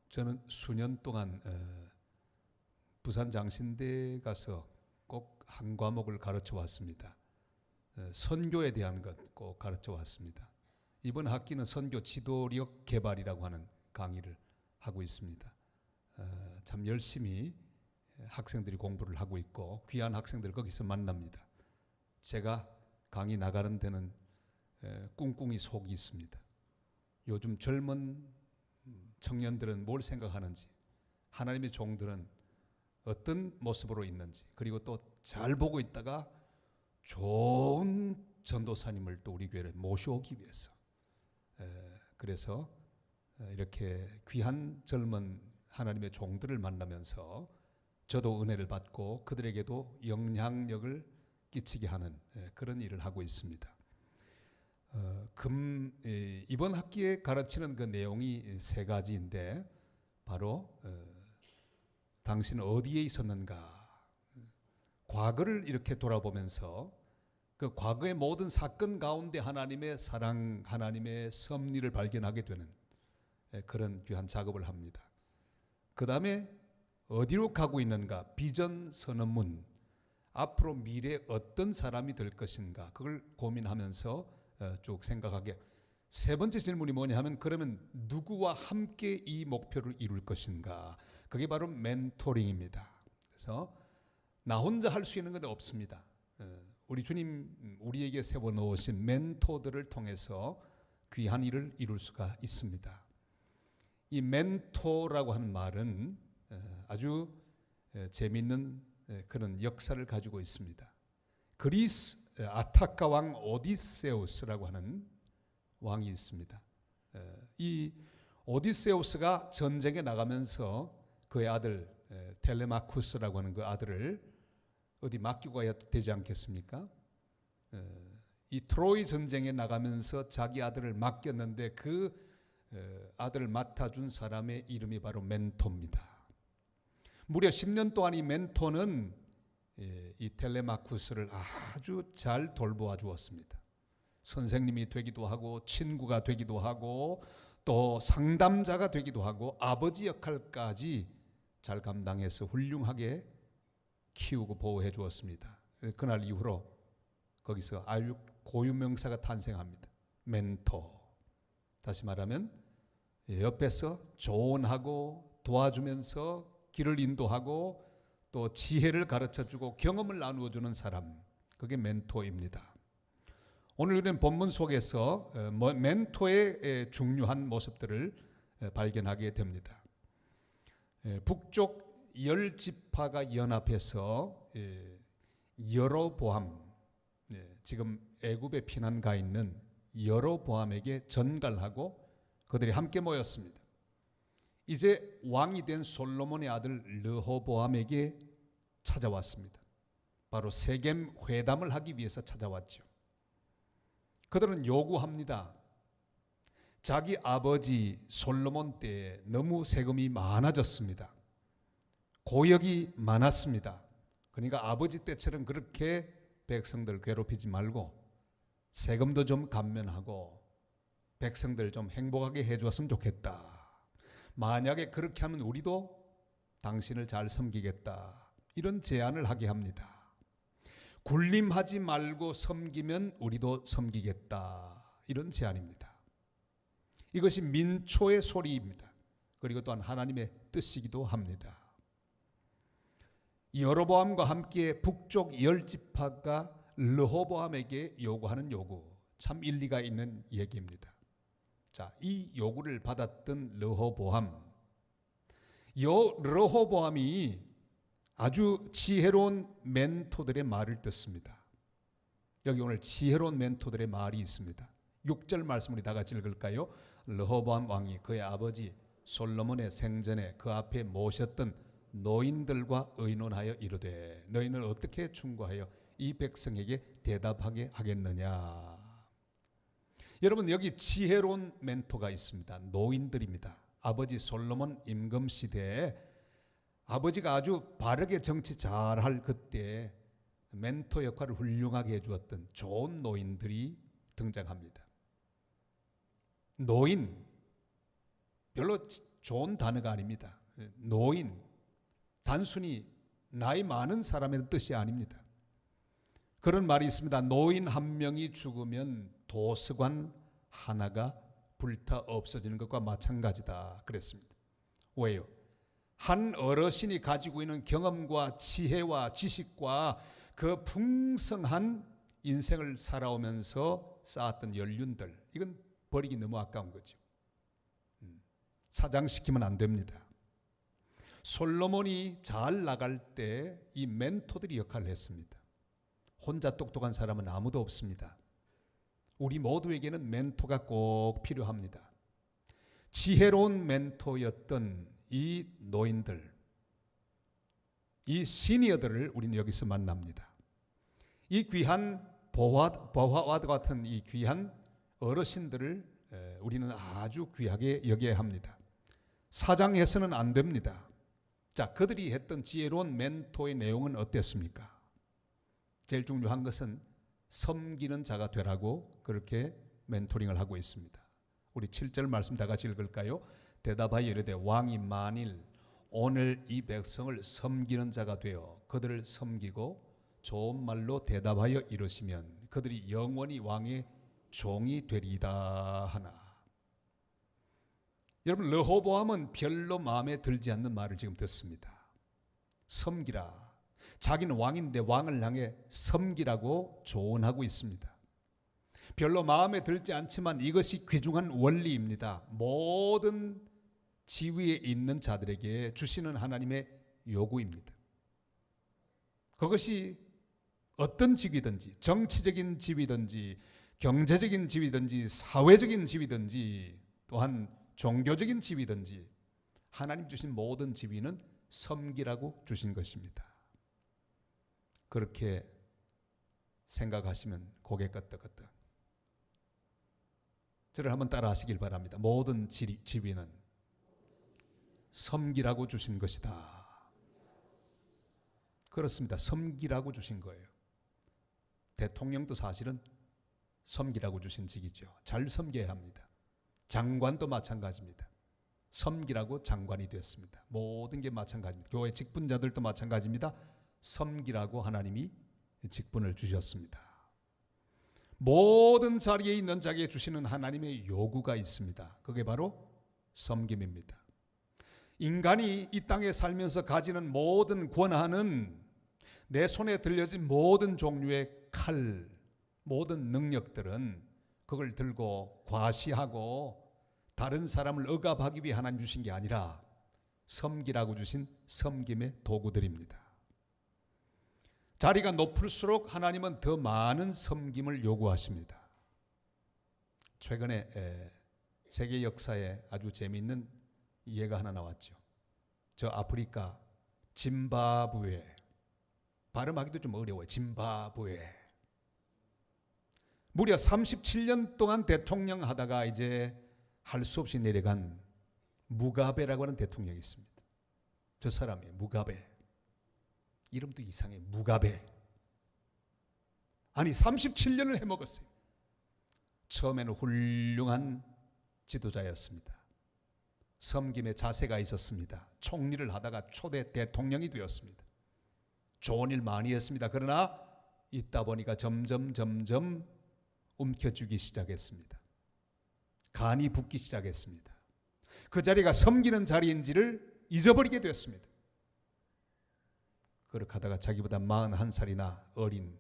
저는 수년 동안 부산 장신대에 가서 꼭 한 과목을 가르쳐 왔습니다. 선교에 대한 것 꼭 가르쳐 왔습니다. 이번 학기는 선교 지도력 개발이라고 하는 강의를 하고 있습니다. 참 열심히 학생들이 공부를 하고 있고 귀한 학생들 거기서 만납니다. 제가 강의 나가는 데는 꿍꿍이 속이 있습니다. 요즘 젊은 청년들은 뭘 생각하는지, 하나님의 종들은 어떤 모습으로 있는지, 그리고 또 잘 보고 있다가 좋은 전도사님을 또 우리 교회를 모셔오기 위해서 그래서 이렇게 귀한 젊은 하나님의 종들을 만나면서 저도 은혜를 받고 그들에게도 영향력을 끼치게 하는 그런 일을 하고 있습니다. 이번 학기에 가르치는 그 내용이 세 가지인데 바로 당신은 어디에 있었는가, 과거를 이렇게 돌아보면서 그 과거의 모든 사건 가운데 하나님의 사랑, 하나님의 섭리를 발견하게 되는 그런 귀한 작업을 합니다. 그 다음에 어디로 가고 있는가, 비전 선언문, 앞으로 미래에 어떤 사람이 될 것인가, 그걸 고민하면서 쭉 생각하게. 세 번째 질문이 뭐냐 하면, 그러면 누구와 함께 이 목표를 이룰 것인가, 그게 바로 멘토링입니다. 그래서 나 혼자 할 수 있는 건 없습니다. 우리 주님 우리에게 세워놓으신 멘토들을 통해서 귀한 일을 이룰 수가 있습니다. 이 멘토라고 하는 말은 아주 재미있는 그런 역사를 가지고 있습니다. 그리스 아타카 왕 오디세우스라고 하는 왕이 있습니다. 이 오디세우스가 전쟁에 나가면서 그의 아들 텔레마쿠스라고 하는 그 아들을 어디 맡기고 가야 되지 않겠습니까? 이 트로이 전쟁에 나가면서 자기 아들을 맡겼는데 그 아들을 맡아준 사람의 이름이 바로 멘토입니다. 무려 10년 동안 이 멘토는 이 텔레마쿠스를 아주 잘 돌보아 주었습니다. 선생님이 되기도 하고 친구가 되기도 하고 또 상담자가 되기도 하고 아버지 역할까지 잘 감당해서 훌륭하게 키우고 보호해 주었습니다. 그날 이후로 거기서 아주 고유명사가 탄생합니다. 멘토. 다시 말하면 옆에서 조언하고 도와주면서 길을 인도하고 또 지혜를 가르쳐주고 경험을 나누어주는 사람, 그게 멘토입니다. 오늘 우리는 본문 속에서 멘토의 중요한 모습들을 발견하게 됩니다. 북쪽 10지파가 연합해서 여로보암, 지금 애굽에 피난 가 있는 여로보암에게 전갈하고 그들이 함께 모였습니다. 이제 왕이 된 솔로몬의 아들 르호보암에게 찾아왔습니다. 바로 세겜 회담을 하기 위해서 찾아왔죠. 그들은 요구합니다. 자기 아버지 솔로몬 때에 너무 세금이 많아졌습니다. 고역이 많았습니다. 그러니까 아버지 때처럼 그렇게 백성들 괴롭히지 말고 세금도 좀 감면하고 백성들 좀 행복하게 해주었으면 좋겠다. 만약에 그렇게 하면 우리도 당신을 잘 섬기겠다. 이런 제안을 하게 합니다. 군림하지 말고 섬기면 우리도 섬기겠다. 이런 제안입니다. 이것이 민초의 소리입니다. 그리고 또한 하나님의 뜻이기도 합니다. 여로보암과 함께 북쪽 10지파가 르호보암에게 요구하는 요구, 참 일리가 있는 얘기입니다. 자, 이 요구를 받았던 르호보암이 아주 지혜로운 멘토들의 말을 듣습니다. 여기 오늘 지혜로운 멘토들의 말이 있습니다. 6절 말씀 우리 다 같이 읽을까요? 르호보암 왕이 그의 아버지 솔로몬의 생전에 그 앞에 모셨던 노인들과 의논하여 이르되 너희는 어떻게 충고하여 이 백성에게 대답하게 하겠느냐. 여러분, 여기 지혜로운 멘토가 있습니다. 노인들입니다. 아버지 솔로몬 임금 시대에 아버지가 아주 바르게 정치 잘할 그때 멘토 역할을 훌륭하게 해주었던 좋은 노인들이 등장합니다. 노인, 별로 좋은 단어가 아닙니다. 노인, 단순히 나이 많은 사람의 뜻이 아닙니다. 그런 말이 있습니다. 노인 한 명이 죽으면 도서관 하나가 불타 없어지는 것과 마찬가지다 그랬습니다. 왜요? 한 어르신이 가지고 있는 경험과 지혜와 지식과 그 풍성한 인생을 살아오면서 쌓았던 연륜들, 이건 버리기 너무 아까운 거죠. 사장시키면 안 됩니다. 솔로몬이 잘 나갈 때 이 멘토들이 역할을 했습니다. 혼자 똑똑한 사람은 아무도 없습니다. 우리 모두에게는 멘토가 꼭 필요합니다. 지혜로운 멘토였던 이 노인들, 이 시니어들을 우리는 여기서 만납니다. 이 귀한 보화와 같은 이 귀한 어르신들을 우리는 아주 귀하게 여겨야 합니다. 사장해서는 안 됩니다. 자, 그들이 했던 지혜로운 멘토의 내용은 어땠습니까? 제일 중요한 것은 섬기는 자가 되라고 그렇게 멘토링을 하고 있습니다. 우리 7절 말씀 다 같이 읽을까요? 대답하여 이르되 왕이 만일 오늘 이 백성을 섬기는 자가 되어 그들을 섬기고 좋은 말로 대답하여 이르시면 그들이 영원히 왕의 종이 되리이다 하나. 여러분, 르호보암은 별로 마음에 들지 않는 말을 지금 듣습니다. 섬기라. 자기는 왕인데 왕을 향해 섬기라고 조언하고 있습니다. 별로 마음에 들지 않지만 이것이 귀중한 원리입니다. 모든 지위에 있는 자들에게 주시는 하나님의 요구입니다. 그것이 어떤 직위든지, 정치적인 지위든지, 경제적인 지위든지, 사회적인 지위든지, 또한 종교적인 지위든지, 하나님 주신 모든 지위는 섬기라고 주신 것입니다. 그렇게 생각하시면 고개 끄덕끄덕. 저를 한번 따라 하시길 바랍니다. 모든 지위는 섬기라고 주신 것이다. 그렇습니다. 섬기라고 주신 거예요. 대통령도 사실은 섬기라고 주신 직이죠. 잘 섬겨야 합니다. 장관도 마찬가지입니다. 섬기라고 장관이 됐습니다. 모든 게 마찬가지입니다. 교회 직분자들도 마찬가지입니다. 섬기라고 하나님이 직분을 주셨습니다. 모든 자리에 있는 자에게 주시는 하나님의 요구가 있습니다. 그게 바로 섬김입니다. 인간이 이 땅에 살면서 가지는 모든 권한은 내 손에 들려진 모든 종류의 칼, 모든 능력들은 그걸 들고 과시하고 다른 사람을 억압하기 위해 하나님 주신 게 아니라 섬기라고 주신 섬김의 도구들입니다. 자리가 높을수록 하나님은 더 많은 섬김을 요구하십니다. 최근에 세계 역사에 아주 재미있는 예가 하나 나왔죠. 저 아프리카 짐바브웨, 발음하기도 좀 어려워요. 짐바브웨. 무려 37년 동안 대통령 하다가 이제 할 수 없이 내려간 무가베라고 하는 대통령이 있습니다. 저 사람이 무가베. 이름도 이상해. 무가베. 아니 37년을 해먹었어요. 처음에는 훌륭한 지도자였습니다. 섬김의 자세가 있었습니다. 총리를 하다가 초대 대통령이 되었습니다. 좋은 일 많이 했습니다. 그러나 있다 보니까 점점 움켜쥐기 시작했습니다. 간이 붓기 시작했습니다. 그 자리가 섬기는 자리인지를 잊어버리게 되었습니다. 그렇게 하다가 자기보다 41살이나 어린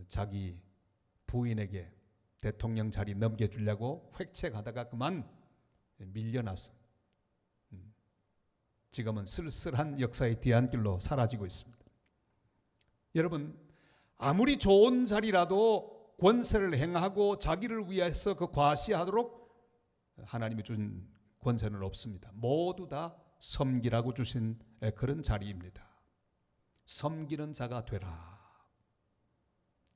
자기 부인에게 대통령 자리 넘겨주려고 획책하다가 그만 밀려나서 지금은 쓸쓸한 역사의 뒤안길로 사라지고 있습니다. 여러분, 아무리 좋은 자리라도 권세를 행하고 자기를 위해서 그 과시하도록 하나님이 준 권세는 없습니다. 모두 다 섬기라고 주신 그런 자리입니다. 섬기는 자가 되라.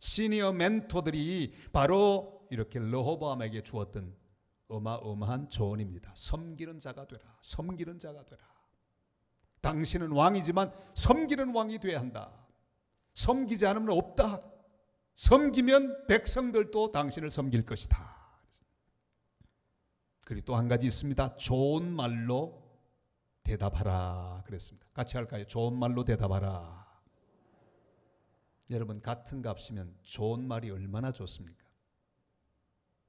시니어 멘토들이 바로 이렇게 르호보암에게 주었던 어마어마한 조언입니다. 섬기는 자가 되라. 섬기는 자가 되라. 당신은 왕이지만 섬기는 왕이 되어야 한다. 섬기지 않으면 없다. 섬기면 백성들도 당신을 섬길 것이다. 그리고 또 한 가지 있습니다. 좋은 말로 대답하라 그랬습니다. 같이 할까요? 좋은 말로 대답하라. 여러분, 같은 값이면 좋은 말이 얼마나 좋습니까?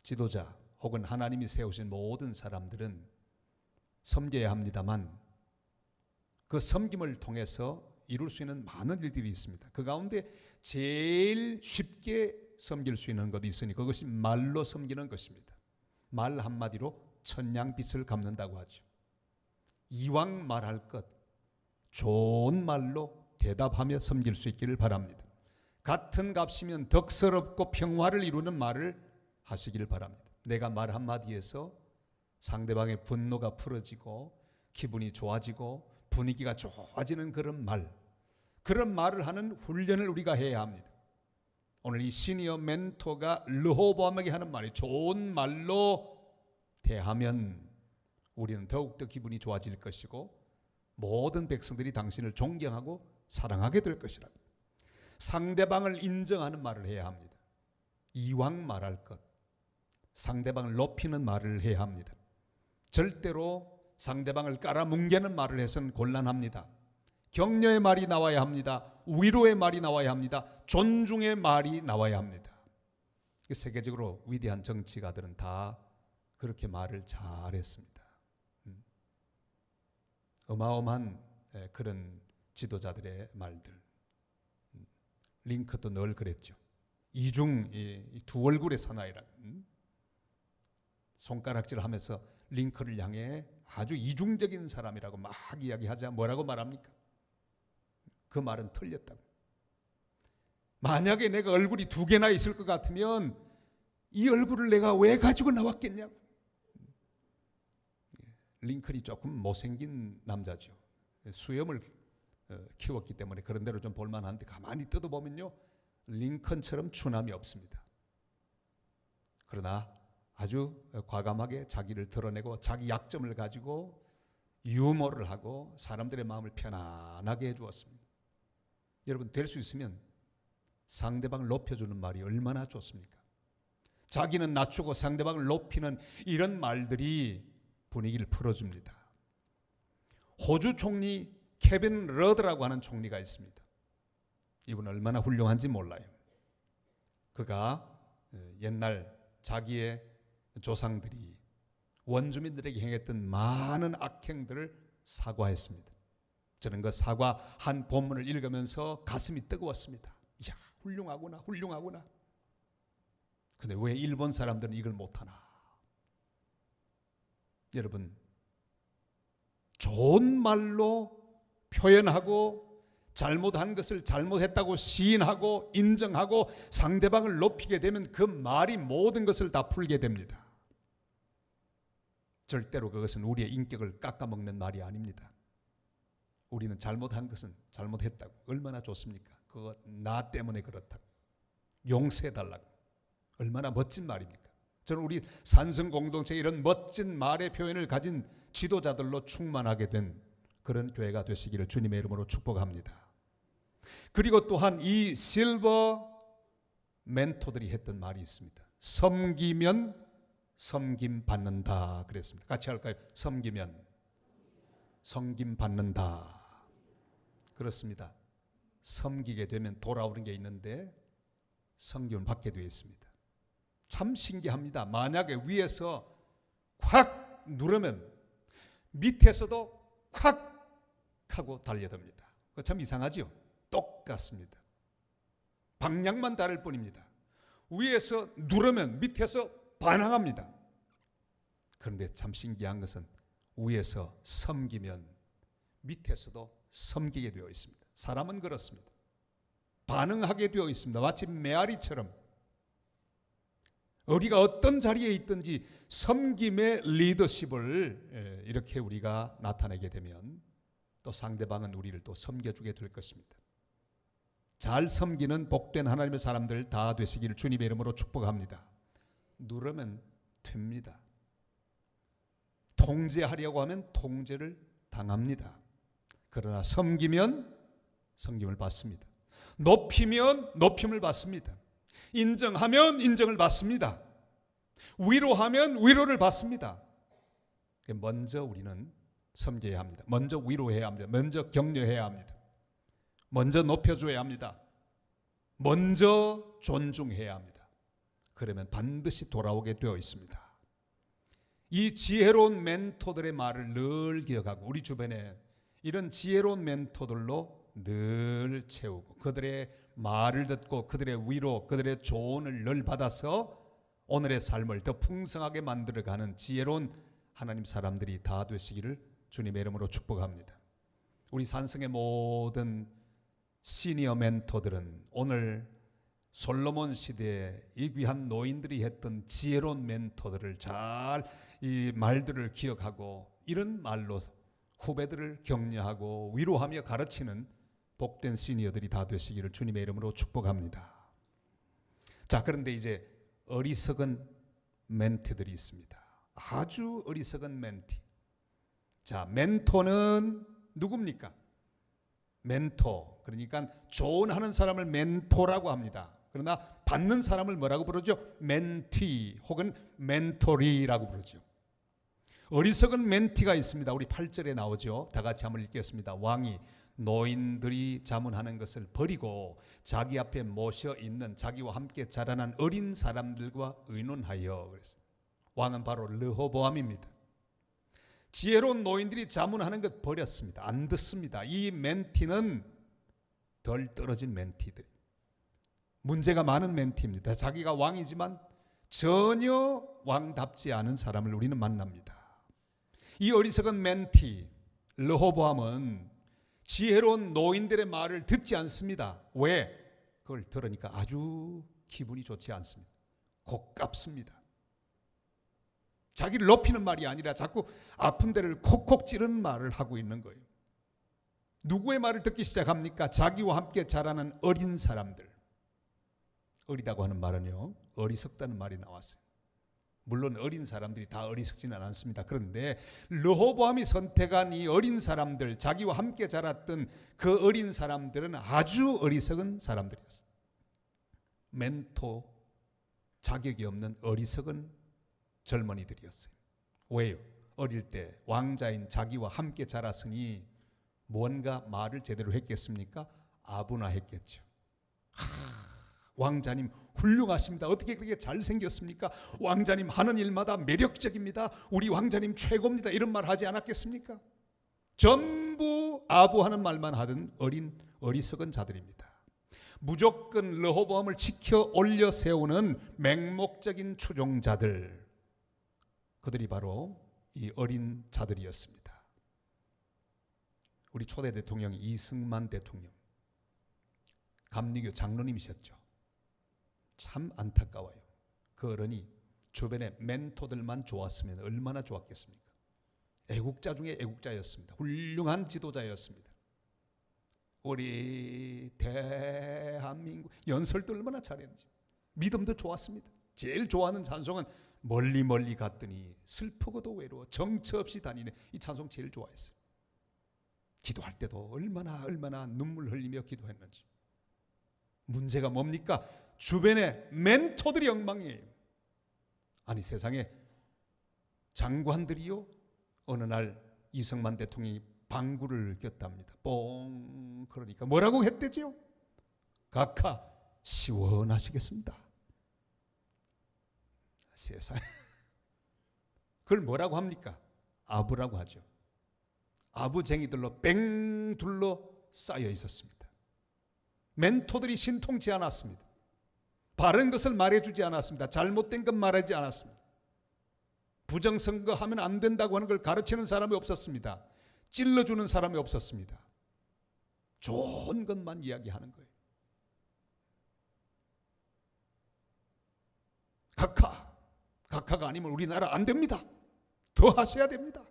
지도자 혹은 하나님이 세우신 모든 사람들은 섬겨야 합니다만 그 섬김을 통해서 이룰 수 있는 많은 일들이 있습니다. 그 가운데 제일 쉽게 섬길 수 있는 것이 있으니 그것이 말로 섬기는 것입니다. 말 한마디로 천냥빚을 갚는다고 하죠. 이왕 말할 것 좋은 말로 대답하며 섬길 수 있기를 바랍니다. 같은 값이면 덕스럽고 평화를 이루는 말을 하시길 바랍니다. 내가 말 한마디에서 상대방의 분노가 풀어지고 기분이 좋아지고 분위기가 좋아지는 그런 말을 하는 훈련을 우리가 해야 합니다. 오늘 이 시니어 멘토가 르호보암에게 하는 말이 좋은 말로 대하면 우리는 더욱더 기분이 좋아질 것이고 모든 백성들이 당신을 존경하고 사랑하게 될 것이라. 상대방을 인정하는 말을 해야 합니다. 이왕 말할 것 상대방을 높이는 말을 해야 합니다. 절대로 상대방을 깔아뭉개는 말을 해서는 곤란합니다. 격려의 말이 나와야 합니다. 위로의 말이 나와야 합니다. 존중의 말이 나와야 합니다. 세계적으로 위대한 정치가들은 다 그렇게 말을 잘했습니다. 어마어마한 그런 지도자들의 말들. 링컨도 늘 그랬죠. 이중 두 얼굴의 사나이라. 손가락질하면서 링컨을 향해 아주 이중적인 사람이라고 막 이야기하자 뭐라고 말합니까? 그 말은 틀렸다고. 만약에 내가 얼굴이 두 개나 있을 것 같으면 이 얼굴을 내가 왜 가지고 나왔겠냐고. 링컨이 조금 못생긴 남자죠. 수염을 키웠기 때문에 그런 대로 좀 볼만한데 가만히 뜯어보면요 링컨처럼 추남이 없습니다. 그러나 아주 과감하게 자기를 드러내고 자기 약점을 가지고 유머를 하고 사람들의 마음을 편안하게 해주었습니다. 여러분, 될 수 있으면 상대방을 높여주는 말이 얼마나 좋습니까? 자기는 낮추고 상대방을 높이는 이런 말들이 분위기를 풀어줍니다. 호주 총리 케빈 러드라고 하는 총리가 있습니다. 이분은 얼마나 훌륭한지 몰라요. 그가 옛날 자기의 조상들이 원주민들에게 행했던 많은 악행들을 사과했습니다. 저는 그 사과한 본문을 읽으면서 가슴이 뜨거웠습니다. 이야, 훌륭하구나, 훌륭하구나. 근데 왜 일본 사람들은 이걸 못하나? 여러분, 좋은 말로 표현하고 잘못한 것을 잘못했다고 시인하고 인정하고 상대방을 높이게 되면 그 말이 모든 것을 다 풀게 됩니다. 절대로 그것은 우리의 인격을 깎아먹는 말이 아닙니다. 우리는 잘못한 것은 잘못했다고. 얼마나 좋습니까? 그거 나 때문에 그렇다고. 용서해달라고. 얼마나 멋진 말입니까? 저는 우리 산성 공동체 이런 멋진 말의 표현을 가진 지도자들로 충만하게 된 그런 교회가 되시기를 주님의 이름으로 축복합니다. 그리고 또한 이 실버 멘토들이 했던 말이 있습니다. 섬기면 섬김 받는다 그랬습니다. 같이 할까요? 섬기면 섬김 받는다. 그렇습니다. 섬기게 되면 돌아오는 게 있는데 섬김을 받게 되어 있습니다. 참 신기합니다. 만약에 위에서 확 누르면 밑에서도 확 하고 달려듭니다. 그거 참 이상하죠? 똑같습니다. 방향만 다를 뿐입니다. 위에서 누르면 밑에서 반항합니다. 그런데 참 신기한 것은 위에서 섬기면 밑에서도 섬기게 되어 있습니다. 사람은 그렇습니다. 반응하게 되어 있습니다. 마치 메아리처럼 우리가 어떤 자리에 있든지 섬김의 리더십을 이렇게 우리가 나타내게 되면 또 상대방은 우리를 또 섬겨주게 될 것입니다. 잘 섬기는 복된 하나님의 사람들 다 되시기를 주님의 이름으로 축복합니다. 누르면 됩니다. 통제하려고 하면 통제를 당합니다. 그러나 섬기면 섬김을 받습니다. 높이면 높임을 받습니다. 인정하면 인정을 받습니다. 위로하면 위로를 받습니다. 먼저 우리는 섬겨야 합니다. 먼저 위로해야 합니다. 먼저 격려해야 합니다. 먼저 높여줘야 합니다. 먼저 존중해야 합니다. 그러면 반드시 돌아오게 되어 있습니다. 이 지혜로운 멘토들의 말을 늘 기억하고 우리 주변에 이런 지혜로운 멘토들로 늘 채우고 그들의 말을 듣고 그들의 위로, 그들의 조언을 늘 받아서 오늘의 삶을 더 풍성하게 만들어가는 지혜로운 하나님 사람들이 다 되시기를 주님의 이름으로 축복합니다. 우리 산성의 모든 시니어 멘토들은 오늘 솔로몬 시대에 이 귀한 노인들이 했던 지혜로운 멘토들을 잘 이 말들을 기억하고 이런 말로 후배들을 격려하고 위로하며 가르치는 복된 시니어들이 다 되시기를 주님의 이름으로 축복합니다. 자, 그런데 이제 어리석은 멘티들이 있습니다. 아주 어리석은 멘티. 자, 멘토는 누굽니까? 멘토, 그러니까 조언하는 사람을 멘토라고 합니다. 그러나 받는 사람을 뭐라고 부르죠? 멘티 혹은 멘토리라고 부르죠. 어리석은 멘티가 있습니다. 우리 8절에 나오죠. 다 같이 한번 읽겠습니다. 왕이 노인들이 자문하는 것을 버리고 자기 앞에 모셔 있는 자기와 함께 자라난 어린 사람들과 의논하여 그랬습니다. 왕은 바로 르호보암입니다. 지혜로운 노인들이 자문하는 것 버렸습니다. 안 듣습니다. 이 멘티는 덜 떨어진 멘티들, 문제가 많은 멘티입니다. 자기가 왕이지만 전혀 왕답지 않은 사람을 우리는 만납니다. 이 어리석은 멘티 르호보암은 지혜로운 노인들의 말을 듣지 않습니다. 왜? 그걸 들으니까 아주 기분이 좋지 않습니다. 고깝습니다. 자기를 높이는 말이 아니라 자꾸 아픈 데를 콕콕 찌르는 말을 하고 있는 거예요. 누구의 말을 듣기 시작합니까? 자기와 함께 자라는 어린 사람들. 어리다고 하는 말은요, 어리석다는 말이 나왔어요. 물론 어린 사람들이 다 어리석지는 않습니다. 그런데 르호보암이 선택한 이 어린 사람들, 자기와 함께 자랐던 그 어린 사람들은 아주 어리석은 사람들이었어요. 멘토 자격이 없는 어리석은 젊은이들이었어요. 왜요? 어릴 때 왕자인 자기와 함께 자랐으니 뭔가 말을 제대로 했겠습니까? 아분화했겠죠. 왕자님 훌륭하십니다. 어떻게 그렇게 잘생겼습니까? 왕자님 하는 일마다 매력적입니다. 우리 왕자님 최고입니다. 이런 말 하지 않았겠습니까? 전부 아부하는 말만 하던 어리석은 자들입니다. 무조건 르호보암을 지켜 올려 세우는 맹목적인 추종자들, 그들이 바로 이 어린 자들이었습니다. 우리 초대 대통령 이승만 대통령, 감리교 장로님이셨죠. 참 안타까워요. 그 어른이 주변에 멘토들만 좋았으면 얼마나 좋았겠습니까? 애국자 중에 애국자였습니다. 훌륭한 지도자였습니다. 우리 대한민국 연설도 얼마나 잘했는지, 믿음도 좋았습니다. 제일 좋아하는 찬송은 멀리 멀리 갔더니 슬프고도 외로워 정처 없이 다니는 이 찬송 제일 좋아했어요. 기도할 때도 얼마나 눈물 흘리며 기도했는지. 문제가 뭡니까? 주변에 멘토들이 엉망이에요. 아니, 세상에 장관들이요, 어느 날 이승만 대통령이 방구를 꼈답니다. 뽕. 그러니까 뭐라고 했대지요? 각하 시원하시겠습니다. 세상에. 그걸 뭐라고 합니까? 아부라고 하죠. 아부쟁이들로 뺑 둘러 쌓여 있었습니다. 멘토들이 신통치 않았습니다. 바른 것을 말해주지 않았습니다. 잘못된 것 말하지 않았습니다. 부정선거하면 안 된다고 하는 걸 가르치는 사람이 없었습니다. 찔러주는 사람이 없었습니다. 좋은 것만 이야기하는 거예요. 각하가 아니면 우리나라 안 됩니다. 더 하셔야 됩니다.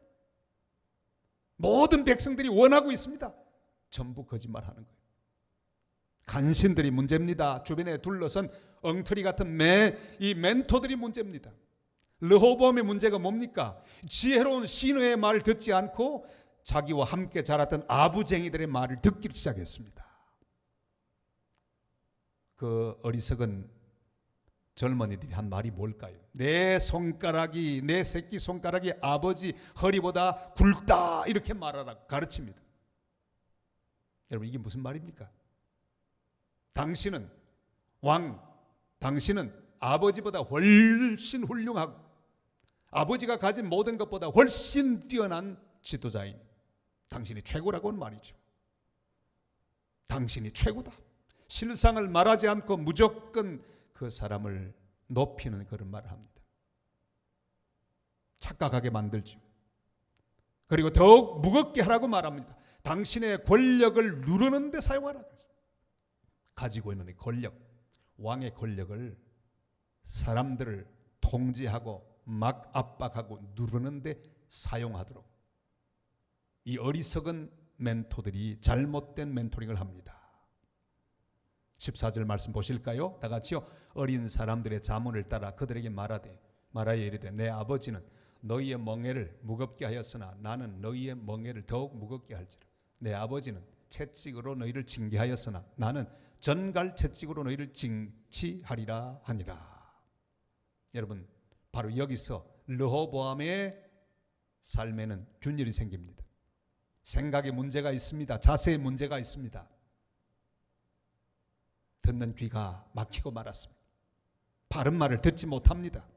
모든 백성들이 원하고 있습니다. 전부 거짓말하는 거예요. 간신들이 문제입니다. 주변에 둘러선 엉터리 같은 이 멘토들이 문제입니다. 르호보암의 문제가 뭡니까? 지혜로운 시너의 말을 듣지 않고 자기와 함께 자랐던 아부쟁이들의 말을 듣기 시작했습니다. 그 어리석은 젊은이들이 한 말이 뭘까요? 내 손가락이, 내 새끼 손가락이 아버지 허리보다 굵다, 이렇게 말하라고 가르칩니다. 여러분, 이게 무슨 말입니까? 당신은 왕, 당신은 아버지보다 훨씬 훌륭하고 아버지가 가진 모든 것보다 훨씬 뛰어난 지도자인 당신이 최고라고는 말이죠. 당신이 최고다. 실상을 말하지 않고 무조건 그 사람을 높이는 그런 말을 합니다. 착각하게 만들죠. 그리고 더욱 무겁게 하라고 말합니다. 당신의 권력을 누르는 데 사용하라. 가지고 있는 권력, 왕의 권력을 사람들을 통제하고 막 압박하고 누르는 데 사용하도록. 이 어리석은 멘토들이 잘못된 멘토링을 합니다. 14절 말씀 보실까요? 다 같이요. 어린 사람들의 자문을 따라 그들에게 말하여 이르되 내 아버지는 너희의 멍에를 무겁게 하였으나 나는 너희의 멍에를 더욱 무겁게 할지라. 내 아버지는 채찍으로 너희를 징계하였으나 나는 전갈 채찍으로 너희를 징치하리라 하니라. 여러분, 바로 여기서 르호보암의 삶에는 균열이 생깁니다. 생각에 문제가 있습니다. 자세에 문제가 있습니다. 듣는 귀가 막히고 말았습니다. 바른 말을 듣지 못합니다.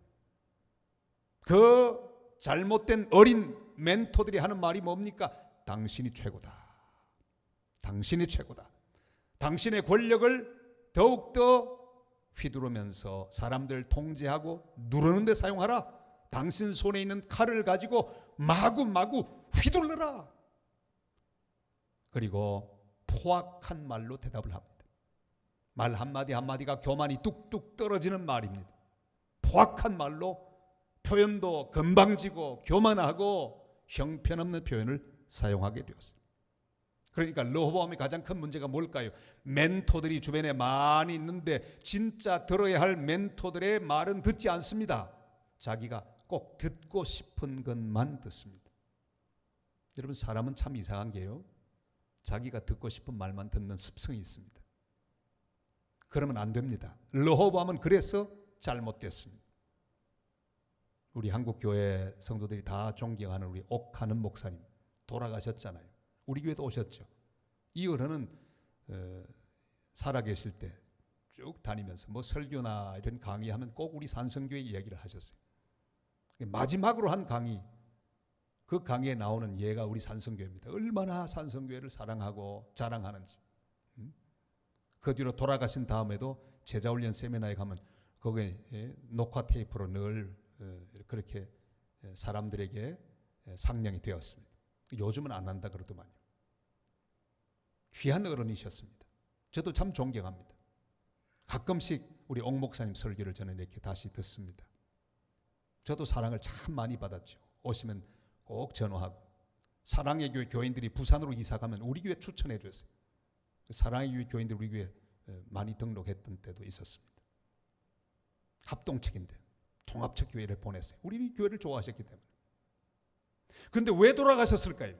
그 잘못된 어린 멘토들이 하는 말이 뭡니까? 당신이 최고다. 당신이 최고다. 당신의 권력을 더욱더 휘두르면서 사람들 통제하고 누르는 데 사용하라. 당신 손에 있는 칼을 가지고 마구마구 휘둘러라. 그리고 포악한 말로 대답을 합니다. 말 한마디 한마디가 교만이 뚝뚝 떨어지는 말입니다. 포악한 말로 표현도 건방지고 교만하고 형편없는 표현을 사용하게 되었습니다. 그러니까 르호보암의 가장 큰 문제가 뭘까요? 멘토들이 주변에 많이 있는데 진짜 들어야 할 멘토들의 말은 듣지 않습니다. 자기가 꼭 듣고 싶은 것만 듣습니다. 여러분, 사람은 참 이상한 게요, 자기가 듣고 싶은 말만 듣는 습성이 있습니다. 그러면 안 됩니다. 르호보암은 그래서 잘못됐습니다. 우리 한국교회 성도들이 다 존경하는 우리 옥하는 목사님 돌아가셨잖아요. 우리 교회도 오셨죠. 이 어른은 살아계실 때 쭉 다니면서 뭐 설교나 이런 강의하면 꼭 우리 산성교회 이야기를 하셨어요. 마지막으로 한 강의, 그 강의에 나오는 예가 우리 산성교회입니다. 얼마나 산성교회를 사랑하고 자랑하는지. 그 뒤로 돌아가신 다음에도 제자훈련 세미나에 가면 거기에 녹화 테이프로 늘 그렇게 사람들에게 상명이 되었습니다. 요즘은 안 한다 그러더만요. 귀한 어른이셨습니다. 저도 참 존경합니다. 가끔씩 우리 옥 목사님 설교를 저는 이렇게 다시 듣습니다. 저도 사랑을 참 많이 받았죠. 오시면 꼭 전화하고, 사랑의 교회 교인들이 부산으로 이사 가면 우리 교회 추천해 줬어요. 사랑의 교회 교인들 우리 교회 많이 등록했던 때도 있었습니다. 합동책인데 종합책 교회를 보냈어요. 우리 교회를 좋아하셨기 때문에. 그런데 왜 돌아가셨을까요?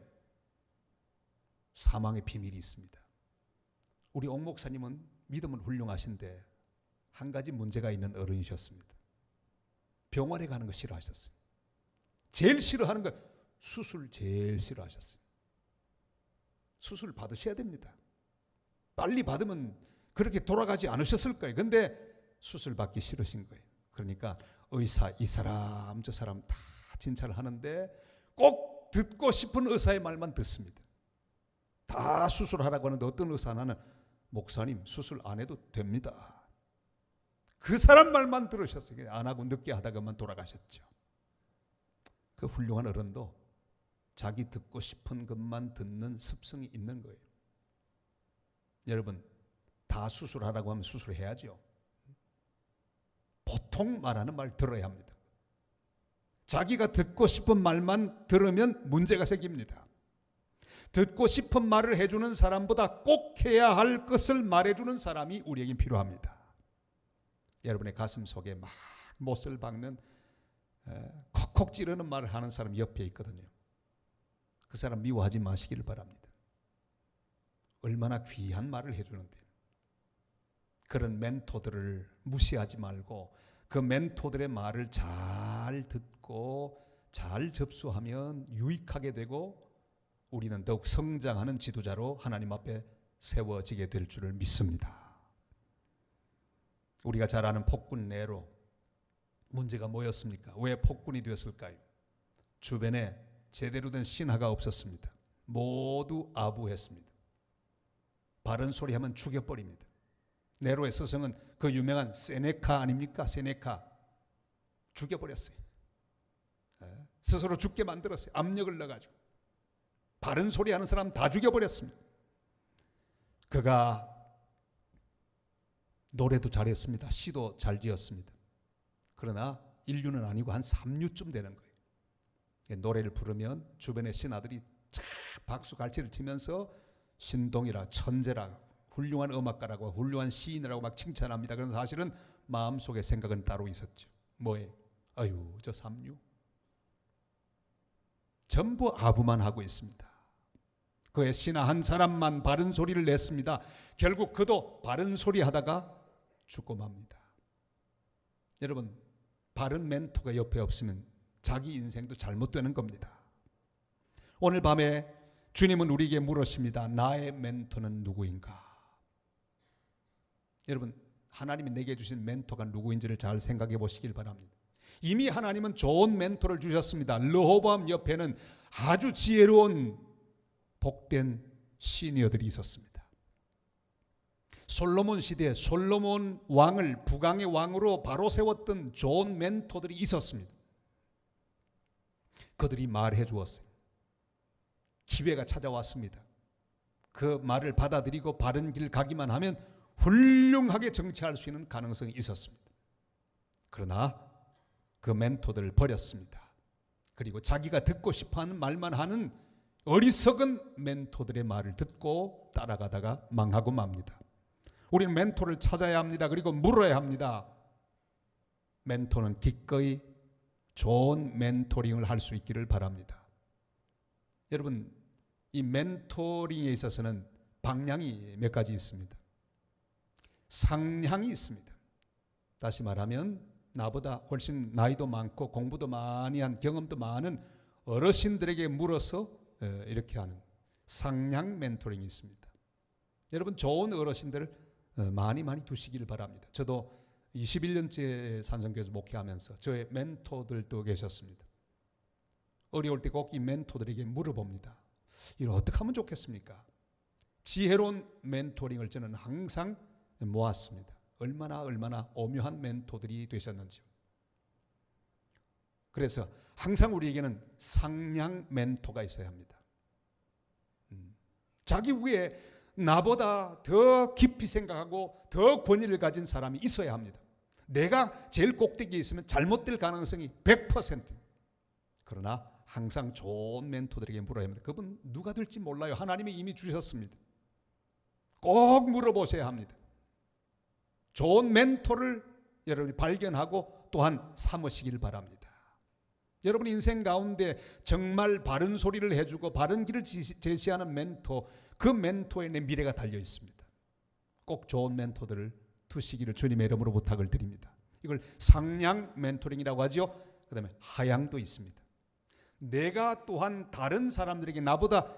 사망의 비밀이 있습니다. 우리 옥 목사님은 믿음은 훌륭하신데 한 가지 문제가 있는 어른이셨습니다. 병원에 가는 거 싫어하셨어요. 제일 싫어하는 거 수술 제일 싫어하셨어요. 수술 받으셔야 됩니다. 빨리 받으면 그렇게 돌아가지 않으셨을 거예요. 근데 수술 받기 싫으신 거예요. 그러니까 의사, 이 사람 저 사람 다 진찰을 하는데 꼭 듣고 싶은 의사의 말만 듣습니다. 다 수술하라고 하는데 어떤 의사 하나는 목사님 수술 안 해도 됩니다. 그 사람 말만 들으셨어요. 안 하고 늦게 하다가만 돌아가셨죠. 그 훌륭한 어른도 자기 듣고 싶은 것만 듣는 습성이 있는 거예요. 여러분, 다 수술하라고 하면 수술해야죠. 보통 말하는 말 들어야 합니다. 자기가 듣고 싶은 말만 들으면 문제가 생깁니다. 듣고 싶은 말을 해주는 사람보다 꼭 해야 할 것을 말해주는 사람이 우리에게 필요합니다. 여러분의 가슴 속에 막 못을 박는 콕콕 찌르는 말을 하는 사람 옆에 있거든요. 그 사람 미워하지 마시기를 바랍니다. 얼마나 귀한 말을 해주는데 그런 멘토들을 무시하지 말고 그 멘토들의 말을 잘 듣고 잘 접수하면 유익하게 되고 우리는 더욱 성장하는 지도자로 하나님 앞에 세워지게 될 줄을 믿습니다. 우리가 잘 아는 폭군 네로, 문제가 뭐였습니까? 왜 폭군이 되었을까요? 주변에 제대로 된 신하가 없었습니다. 모두 아부했습니다. 바른 소리 하면 죽여버립니다. 네로의 스승은 그 유명한 세네카 아닙니까? 세네카 죽여버렸어요. 스스로 죽게 만들었어요. 압력을 넣어가지고 바른 소리 하는 사람 다 죽여버렸습니다. 그가 노래도 잘했습니다. 시도 잘 지었습니다. 그러나 인류는 아니고 한 3류쯤 되는 거예요. 노래를 부르면 주변의 신하들이 박수 갈채를 치면서 신동이라 천재라 훌륭한 음악가라고 훌륭한 시인이라고 막 칭찬합니다. 그런 사실은 마음속에 생각은 따로 있었죠. 뭐예요? 아유, 저 3류 전부 아부만 하고 있습니다. 그의 신하 한 사람만 바른 소리를 냈습니다. 결국 그도 바른 소리 하다가 죽고 맙니다. 여러분, 바른 멘토가 옆에 없으면 자기 인생도 잘못되는 겁니다. 오늘 밤에 주님은 우리에게 물으십니다. 나의 멘토는 누구인가? 여러분, 하나님이 내게 주신 멘토가 누구인지를 잘 생각해 보시길 바랍니다. 이미 하나님은 좋은 멘토를 주셨습니다. 르호보암 옆에는 아주 지혜로운 복된 시니어들이 있었습니다. 솔로몬 시대에 솔로몬 왕을 북왕의 왕으로 바로 세웠던 좋은 멘토들이 있었습니다. 그들이 말해 주었어요. 기회가 찾아왔습니다. 그 말을 받아들이고 바른 길 가기만 하면 훌륭하게 정치할 수 있는 가능성이 있었습니다. 그러나 그 멘토들을 버렸습니다. 그리고 자기가 듣고 싶어하는 말만 하는 어리석은 멘토들의 말을 듣고 따라가다가 망하고 맙니다. 우리는 멘토를 찾아야 합니다. 그리고 물어야 합니다. 멘토는 기꺼이 좋은 멘토링을 할 수 있기를 바랍니다. 여러분, 이 멘토링에 있어서는 방향이 몇 가지 있습니다. 상향이 있습니다. 다시 말하면 나보다 훨씬 나이도 많고 공부도 많이 한 경험도 많은 어르신들에게 물어서 이렇게 하는 상향 멘토링이 있습니다. 여러분, 좋은 어르신들 많이 두시길 바랍니다. 저도 21년째 산성교회에서 목회하면서 저의 멘토들도 계셨습니다. 어려울 때 꼭 이 멘토들에게 물어봅니다. 이걸 어떻게 하면 좋겠습니까? 지혜로운 멘토링을 저는 항상 모았습니다. 얼마나 오묘한 멘토들이 되셨는지요. 그래서 항상 우리에게는 상향 멘토가 있어야 합니다. 자기 위에 나보다 더 깊이 생각하고 더 권위를 가진 사람이 있어야 합니다. 내가 제일 꼭대기에 있으면 잘못될 가능성이 100%. 그러나 항상 좋은 멘토들에게 물어야 합니다. 그분 누가 될지 몰라요. 하나님이 이미 주셨습니다. 꼭 물어보셔야 합니다. 좋은 멘토를 여러분이 발견하고 또한 삼으시길 바랍니다. 여러분 인생 가운데 정말 바른 소리를 해주고 바른 길을 제시하는 멘토, 그 멘토에 내 미래가 달려 있습니다. 꼭 좋은 멘토들을 두시기를 주님의 이름으로 부탁을 드립니다. 이걸 상향 멘토링이라고 하죠. 그 다음에 하향도 있습니다. 내가 또한 다른 사람들에게 나보다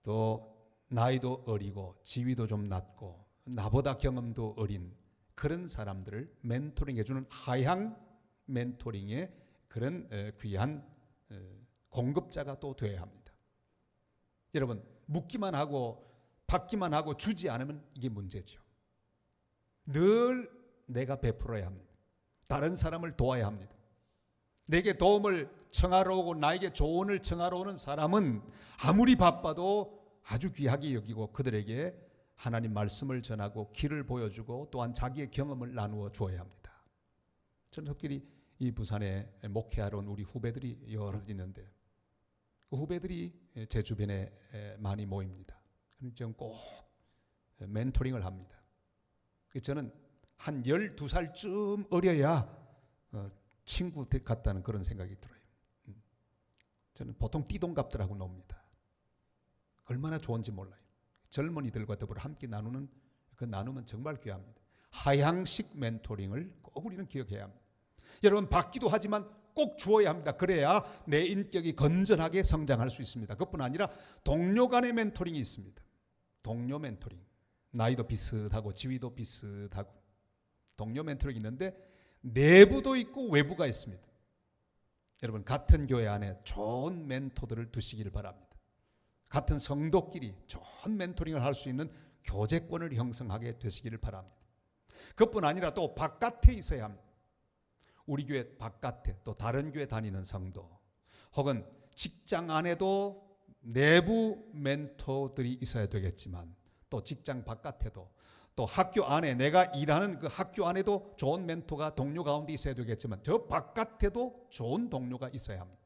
더 나이도 어리고 지위도 좀 낮고 나보다 경험도 어린 그런 사람들을 멘토링해 주는 하향 멘토링의 그런 귀한 공급자가 또 되어야 합니다. 여러분, 묻기만 하고 받기만 하고 주지 않으면 이게 문제죠. 늘 내가 베풀어야 합니다. 다른 사람을 도와야 합니다. 내게 도움을 청하러 오고 나에게 조언을 청하러 오는 사람은 아무리 바빠도 아주 귀하게 여기고 그들에게 하나님 말씀을 전하고 길을 보여주고 또한 자기의 경험을 나누어 주어야 합니다. 저는 특별히 이 부산에 목회하러 온 우리 후배들이 여러 있는데 그 후배들이 제 주변에 많이 모입니다. 저는 꼭 멘토링을 합니다. 저는 한 12살쯤 어려야 친구 같다는 그런 생각이 들어요. 저는 보통 띠동갑들하고 놉니다. 얼마나 좋은지 몰라요. 젊은이들과 더불어 함께 나누는 그 나눔은 정말 귀합니다. 하향식 멘토링을 꼭 우리는 기억해야 합니다. 여러분 받기도 하지만 꼭 주어야 합니다. 그래야 내 인격이 건전하게 성장할 수 있습니다. 그뿐 아니라 동료 간의 멘토링이 있습니다. 동료 멘토링. 나이도 비슷하고 지위도 비슷하고 동료 멘토링이 있는데 내부도 있고 외부가 있습니다. 여러분 같은 교회 안에 좋은 멘토들을 두시기를 바랍니다. 같은 성도끼리 좋은 멘토링을 할 수 있는 교제권을 형성하게 되시기를 바랍니다. 그뿐 아니라 또 바깥에 있어야 합니다. 우리 교회 바깥에 또 다른 교회 다니는 성도 혹은 직장 안에도 내부 멘토들이 있어야 되겠지만 또 직장 바깥에도 또 학교 안에 내가 일하는 그 학교 안에도 좋은 멘토가 동료 가운데 있어야 되겠지만 저 바깥에도 좋은 동료가 있어야 합니다.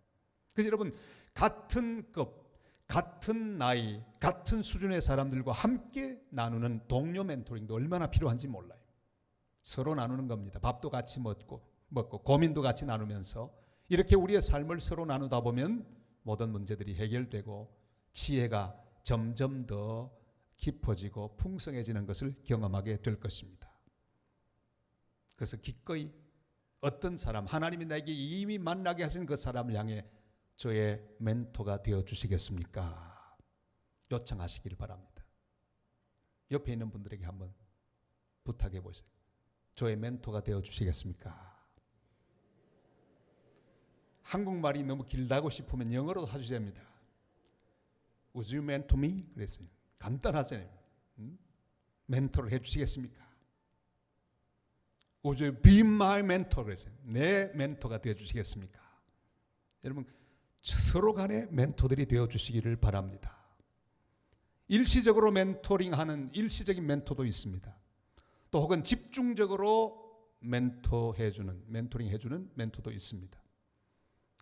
그래서 여러분 같은 급, 같은 나이, 같은 수준의 사람들과 함께 나누는 동료 멘토링도 얼마나 필요한지 몰라요. 서로 나누는 겁니다. 밥도 같이 먹고 고민도 같이 나누면서 이렇게 우리의 삶을 서로 나누다 보면 모든 문제들이 해결되고 지혜가 점점 더 깊어지고 풍성해지는 것을 경험하게 될 것입니다. 그래서 기꺼이 어떤 사람, 하나님이 나에게 이미 만나게 하신 그 사람을 향해 저의 멘토가 되어 주시겠습니까? 요청하시기를 바랍니다. 옆에 있는 분들에게 한번 부탁해 보세요. 저의 멘토가 되어 주시겠습니까? 한국말이 너무 길다고 싶으면 영어로도 해주셔야 합니다. Would you mentor me? 그랬어요. 간단하잖아요. 멘토를 해주시겠습니까? Would you be my mentor? 그랬어요. 내 멘토가 되어주시겠습니까? 여러분 서로 간에 멘토들이 되어주시기를 바랍니다. 일시적으로 멘토링하는 일시적인 멘토도 있습니다. 또 혹은 집중적으로 멘토링 해주는 멘토도 있습니다.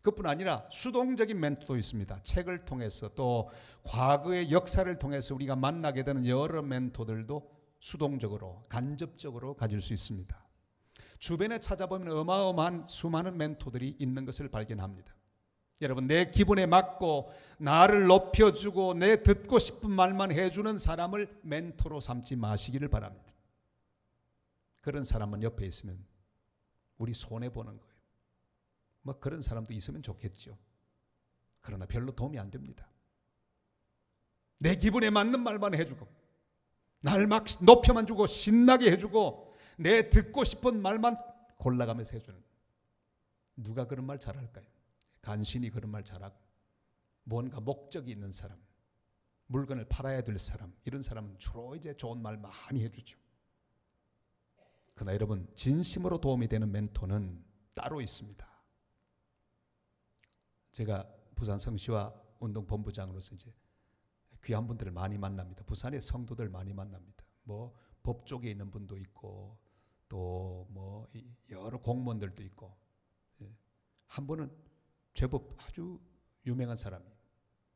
그뿐 아니라 수동적인 멘토도 있습니다. 책을 통해서 또 과거의 역사를 통해서 우리가 만나게 되는 여러 멘토들도 수동적으로 간접적으로 가질 수 있습니다. 주변에 찾아보면 어마어마한 수많은 멘토들이 있는 것을 발견합니다. 여러분 내 기분에 맞고 나를 높여주고 내 듣고 싶은 말만 해주는 사람을 멘토로 삼지 마시기를 바랍니다. 그런 사람은 옆에 있으면 우리 손해보는 거예요. 뭐 그런 사람도 있으면 좋겠죠. 그러나 별로 도움이 안 됩니다. 내 기분에 맞는 말만 해주고 날 막 높여만 주고 신나게 해주고 내 듣고 싶은 말만 골라가면서 해주는, 누가 그런 말 잘할까요? 간신히 그런 말 잘하고 뭔가 목적이 있는 사람, 물건을 팔아야 될 사람, 이런 사람은 주로 이제 좋은 말 많이 해주죠. 그러나 여러분 진심으로 도움이 되는 멘토는 따로 있습니다. 제가 부산 성시와 운동본부장으로서 이제 귀한 분들을 많이 만납니다. 부산의 성도들 많이 만납니다. 뭐 법 쪽에 있는 분도 있고 또 뭐 여러 공무원들도 있고, 한 분은 제법 아주 유명한 사람이에요.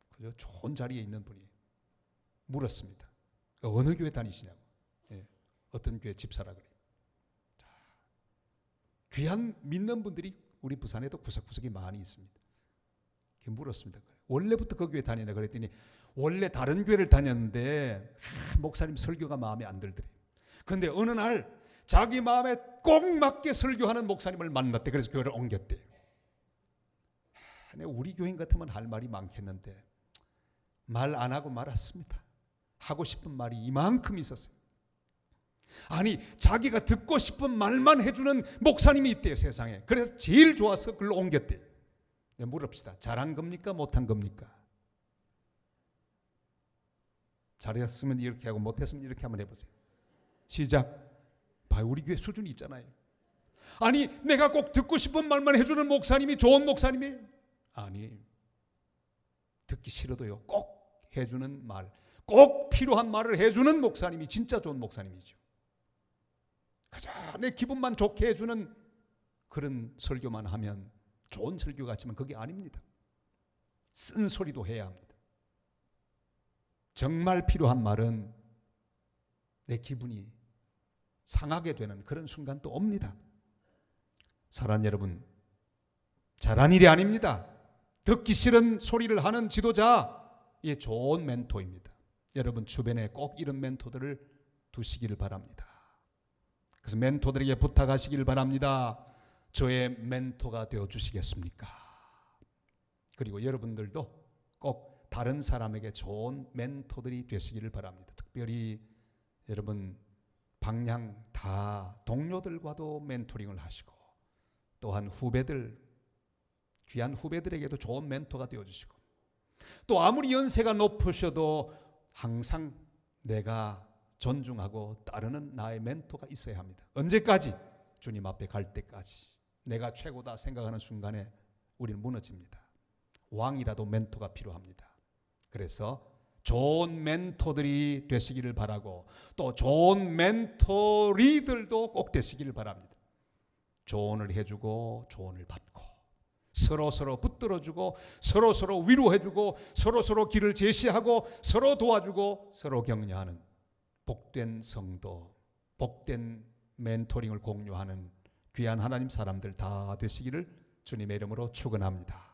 그죠? 좋은 자리에 있는 분이 물었습니다. 어느 교회 다니시냐고. 어떤 교회 집사라 그래요. 귀한 믿는 분들이 우리 부산에도 구석구석에 많이 있습니다. 물었습니다. 원래부터 그 교회 다니냐 그랬더니 원래 다른 교회를 다녔는데 목사님 설교가 마음에 안 들더래. 그런데 어느 날 자기 마음에 꼭 맞게 설교하는 목사님을 만났대. 그래서 교회를 옮겼대. 우리 교인 같으면 할 말이 많겠는데 말 안 하고 말았습니다. 하고 싶은 말이 이만큼 있었어요. 아니 자기가 듣고 싶은 말만 해주는 목사님이 있대요, 세상에. 그래서 제일 좋아서 글로 옮겼대요. 물읍시다. 잘한 겁니까? 못한 겁니까? 잘했으면 이렇게 하고 못했으면 이렇게 한번 해보세요. 시작. 봐요, 우리 교회 수준이 있잖아요. 아니 내가 꼭 듣고 싶은 말만 해주는 목사님이 좋은 목사님이에요? 아니, 듣기 싫어도요 꼭 해주는 말, 꼭 필요한 말을 해주는 목사님이 진짜 좋은 목사님이죠. 그저 내 기분만 좋게 해주는 그런 설교만 하면 좋은 설교 같지만 그게 아닙니다. 쓴소리도 해야 합니다. 정말 필요한 말은 내 기분이 상하게 되는 그런 순간도 옵니다. 사랑하는 여러분, 잘한 일이 아닙니다. 듣기 싫은 소리를 하는 지도자, 이 좋은 멘토입니다. 여러분 주변에 꼭 이런 멘토들을 두시기를 바랍니다. 그래서 멘토들에게 부탁하시기를 바랍니다. 저의 멘토가 되어 주시겠습니까? 그리고 여러분들도 꼭 다른 사람에게 좋은 멘토들이 되시기를 바랍니다. 특별히 여러분 방향 다 동료들과도 멘토링을 하시고, 또한 후배들, 귀한 후배들에게도 좋은 멘토가 되어주시고, 또 아무리 연세가 높으셔도 항상 내가 존중하고 따르는 나의 멘토가 있어야 합니다. 언제까지? 주님 앞에 갈 때까지. 내가 최고다 생각하는 순간에 우리는 무너집니다. 왕이라도 멘토가 필요합니다. 그래서 좋은 멘토들이 되시기를 바라고, 또 좋은 멘토리들도 꼭 되시기를 바랍니다. 조언을 해주고 조언을 받고, 서로 붙들어주고, 서로 위로해주고, 서로 길을 제시하고, 서로 도와주고, 서로 격려하는 복된 성도, 복된 멘토링을 공유하는 귀한 하나님 사람들 다 되시기를 주님의 이름으로 축원합니다.